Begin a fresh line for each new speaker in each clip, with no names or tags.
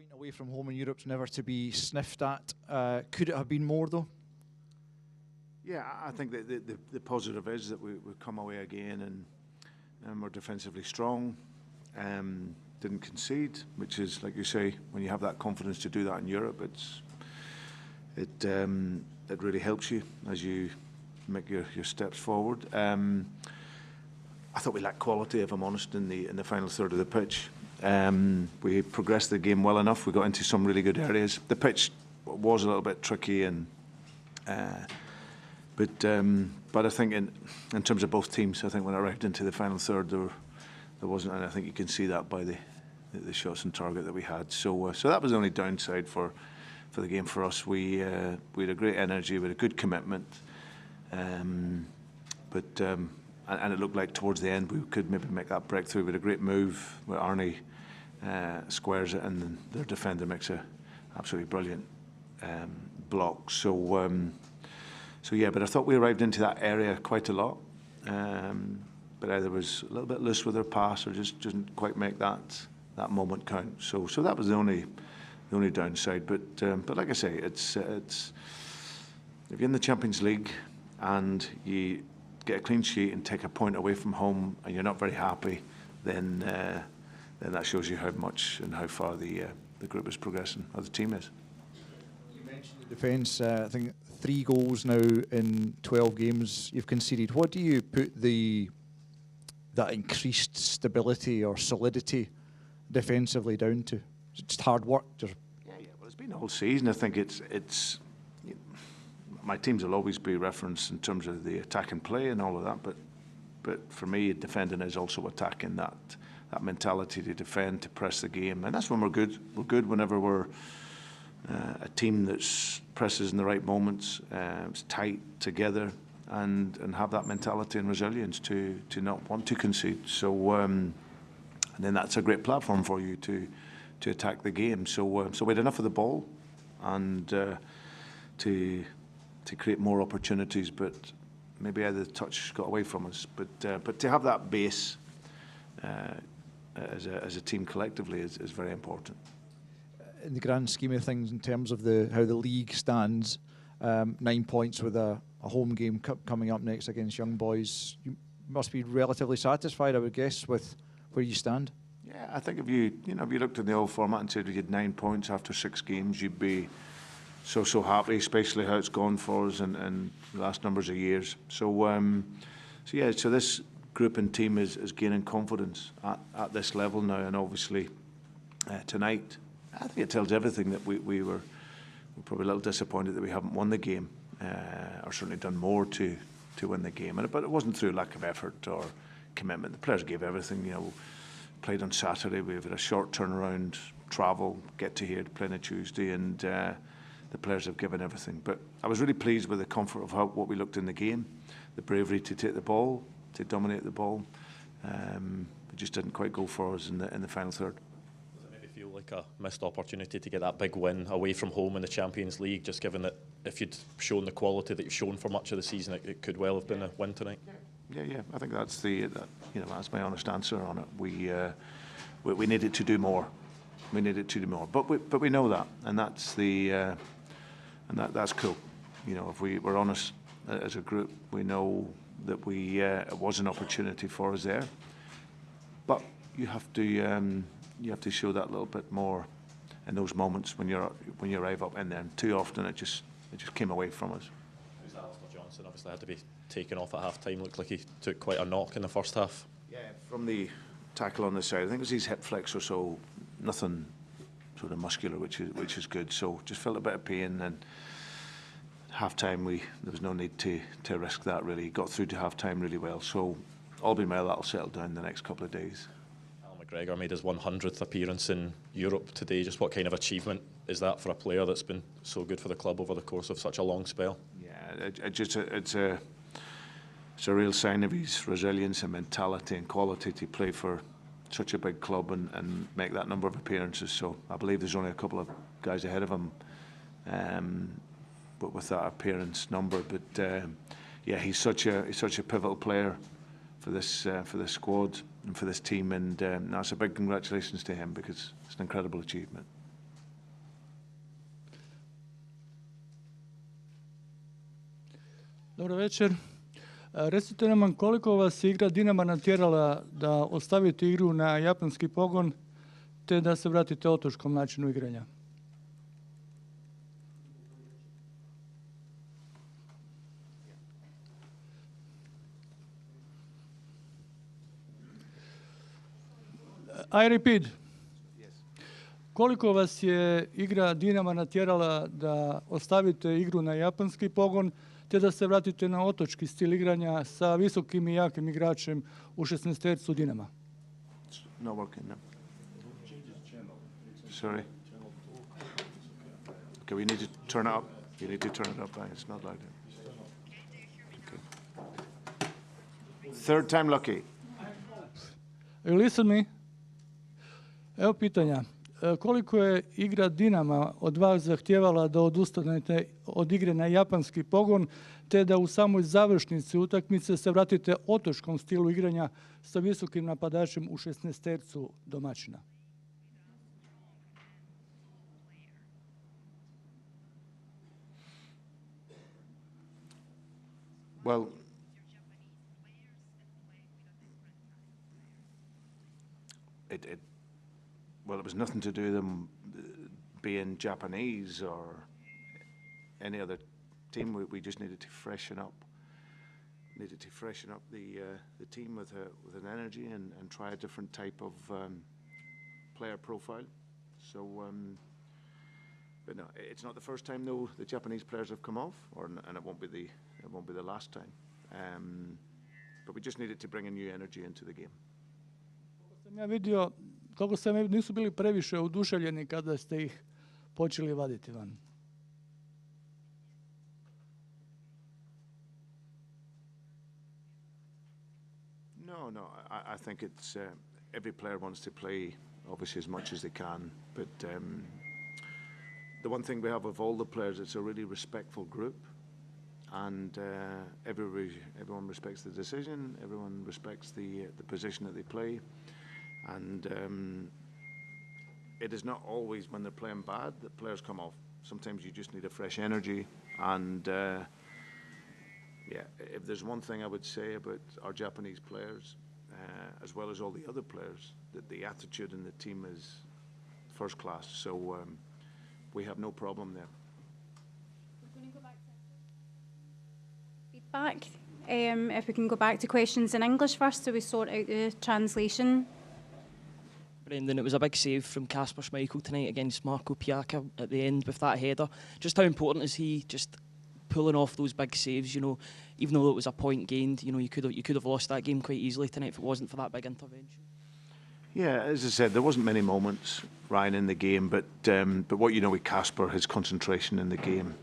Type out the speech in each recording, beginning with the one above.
point away from home in Europe's never to be sniffed at. Could it have been more, though?
Yeah, I think that the positive is that we come away again and we're defensively strong. Didn't concede, which is, like you say, when you have that confidence to do that in Europe, it really helps you as you make your steps forward. I thought we lacked quality, if I'm honest, in the final third of the pitch. We progressed the game well enough. We got into some really good areas. The pitch was a little bit tricky, but I think in terms of both teams, I think when I arrived into the final third, there wasn't, and I think you can see that by the shots on target that we had. So that was the only downside for the game for us. We had a great energy, we had a good commitment, but it looked like towards the end we could maybe make that breakthrough. We had a great move where Arnie squares it, and their defender makes a absolutely brilliant block. So yeah, but I thought we arrived into that area quite a lot. But either was a little bit loose with their pass or just didn't quite make that moment count. So that was the only downside. But like I say, it's if you're in the Champions League and you get a clean sheet and take a point away from home and you're not very happy, then that shows you how much and how far the group is progressing, or the team is.
You mentioned the defence. I think 3 goals now in 12 games you've conceded. What do you put that increased stability or solidity defensively down to? Is it just hard work? Yeah.
Well, it's been a whole season. I think it's my teams will always be referenced in terms of the attack and play and all of that. But for me, defending is also attacking. That mentality to defend, to press the game, and that's when we're good. We're good whenever we're a team that presses in the right moments, is tight together, and have that mentality and resilience to not want to concede. So and then that's a great platform for you to attack the game. So we had enough of the ball, and to create more opportunities, but maybe either the touch got away from us. But to have that base as a team collectively is very important.
In the grand scheme of things, in terms of how the league stands, 9 points with a home game coming up next against Young Boys, you must be relatively satisfied, I would guess, with where you stand.
Yeah, I think if you looked at the old format and said we had 9 points after 6 games, you'd be so happy, especially how it's gone for us in the last numbers of years. So this group and team is gaining confidence at this level now, and obviously tonight, I think it tells everything that we're probably a little disappointed that we haven't won the game, or certainly done more to win the game. But it wasn't through lack of effort or commitment. The players gave everything. Played on Saturday. We've had a short turnaround, travel, get to here to play on a Tuesday, and the players have given everything. But I was really pleased with the comfort of what we looked in the game, the bravery to take the ball, to dominate the ball. It just didn't quite go for us in the final third.
Feel like a missed opportunity to get that big win away from home in the Champions League, just given that if you'd shown the quality that you've shown for much of the season, it could well have been a win tonight?
Yeah. I think that's that's my honest answer on it. We needed to do more. But we know that, and that's that's cool. If we're honest as a group, we know that it was an opportunity for us there. But you have to show that a little bit more in those moments when you arrive up in there. And too often it just came away from us.
Johnson obviously had to be taken off at half time. Looked like he took quite a knock in the first half.
Yeah, from the tackle on the side. I think it was his hip flexor, so nothing sort of muscular, which is good. So just felt a bit of pain, and half time there was no need to risk that really. Got through to half time really well. So all being well, that'll settle down the next couple of days.
McGregor made his 100th appearance in Europe today. Just what kind of achievement is that for a player that's been so good for the club over the course of such a long spell?
Yeah, it's a real sign of his resilience and mentality and quality to play for such a big club and make that number of appearances. So I believe there's only a couple of guys ahead of him, but with that appearance number. But he's such a pivotal player for this squad and for this team, and that's a big congratulations to him, because it's an incredible achievement.
Dobro večer. Recite nam koliko vas je igra Dinama natjerala da ostavite igru na japanski pogon te da se vratite otočkom načinu igranja? I repeat. Koliko vas je igra Dinama natjerala da ostavite igru na japanski pogon te da se vratite na otočki stil igranja sa visokim i jakim igračem u 16-tercu Dinama?
Not working, no. Sorry. Okay, we need to turn it up. You need to turn it up. It's not like that. Okay. Third time lucky.
You listen me? Evo pitanja. Koliko je igra Dinama od vas zahtijevala da odustanete od igre na japanski pogon, te da u samoj završnici utakmice se vratite otočkom stilu igranja sa visokim napadačem u 16-tercu domaćina?
Well, it was nothing to do with them being Japanese or any other team. We just needed to freshen up. Needed to freshen up the team with an energy and try a different type of player profile. So, but no, it's not the first time though the Japanese players have come off, and it won't be the last time. But we just needed to bring a new energy into the game.
Koliko sam vidio, nisu bili previše oduševljeni kada ste ih počeli vaditi van.
No. I think it's every player wants to play obviously as much as they can. But the one thing we have of all the players, it's a really respectful group, and everyone respects the decision. Everyone respects the position that they play. And it is not always when they're playing bad that players come off. Sometimes you just need a fresh energy. And if there's one thing I would say about our Japanese players, as well as all the other players, that the attitude in the team is first class. So we have no problem there.
We're going to go back to feedback. If we can go back to questions in English first, so we sort out the translation.
Brendan, it was a big save from Kasper Schmeichel tonight against Marco Piacca at the end with that header. Just how important is he just pulling off those big saves, you know, even though it was a point gained, you know, you could have lost that game quite easily tonight if it wasn't for that big intervention.
Yeah, as I said, there wasn't many moments, Ryan, in the game, but what you know with Kasper, his concentration in the game,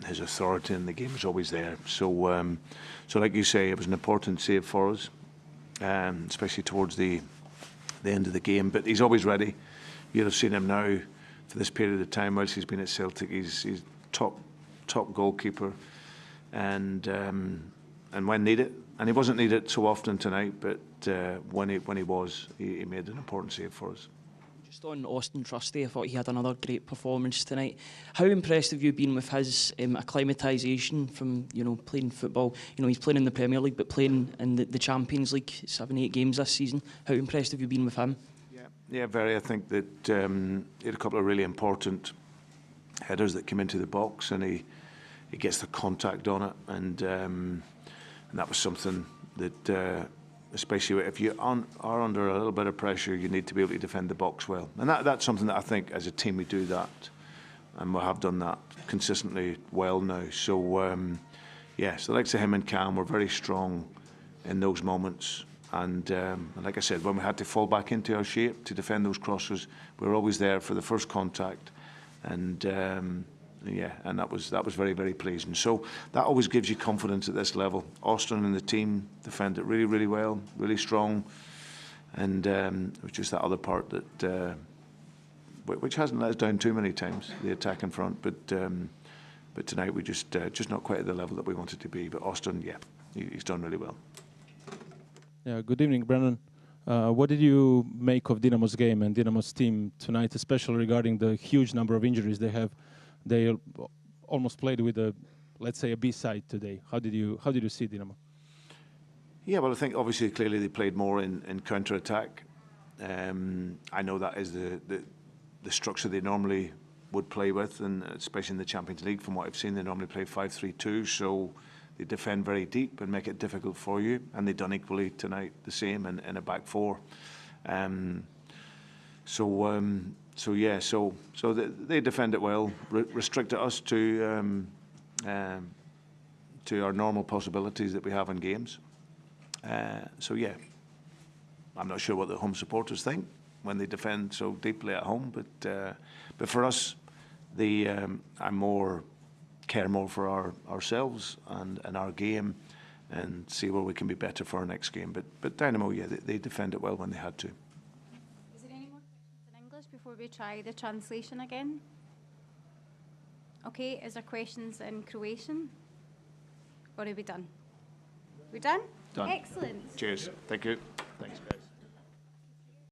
his authority in the game is always there. So like you say, it was an important save for us, especially towards the end of the game. But he's always ready. You'll have seen him now for this period of time whilst he's been at Celtic. He's top goalkeeper, and when needed, and he wasn't needed so often tonight, but when he was, he made an important save for us.
Just on Austin Trusty, I thought he had another great performance tonight. How impressed have you been with his acclimatisation from, you know, playing football? You know, he's playing in the Premier League, but playing in the Champions League, 7-8 games this season. How impressed have you been with him?
Yeah, very. I think that he had a couple of really important headers that came into the box, and he gets the contact on it, and that was something that. Especially if you are under a little bit of pressure, you need to be able to defend the box well. And that's something that I think as a team we do that, and we have done that consistently well now. So, so like I say, him and Cam were very strong in those moments. And like I said, when we had to fall back into our shape to defend those crosses, we were always there for the first contact. And and that was very, very pleasing. So that always gives you confidence at this level. Austin and the team defend it really, really well, really strong, and it was just that other part that which hasn't let us down too many times, the attack in front. But tonight we just not quite at the level that we wanted to be. But Austin, he's done really well.
Yeah. Good evening, Brendan. What did you make of Dinamo's game and Dinamo's team tonight, especially regarding the huge number of injuries they have? They almost played with a let's say, a B-side today. How did you see Dinamo?
Yeah, well, I think obviously clearly they played more in counter-attack. I know that is the structure they normally would play with, and especially in the Champions League, from what I've seen, they normally play 5-3-2, so they defend very deep and make it difficult for you, and they've done equally tonight the same in a back four. So they defend it well, restricted us to our normal possibilities that we have in games. So yeah, I'm not sure what the home supporters think when they defend so deeply at home, but for us, I care more for ourselves and our game, and see where we can be better for our next game. But Dynamo, yeah, they defend it well when they had to.
Is there any more questions in English before we try the translation again? Okay, is there questions in Croatian? Or are we done? We done?
Done.
Excellent.
Cheers. Thank you. Thanks.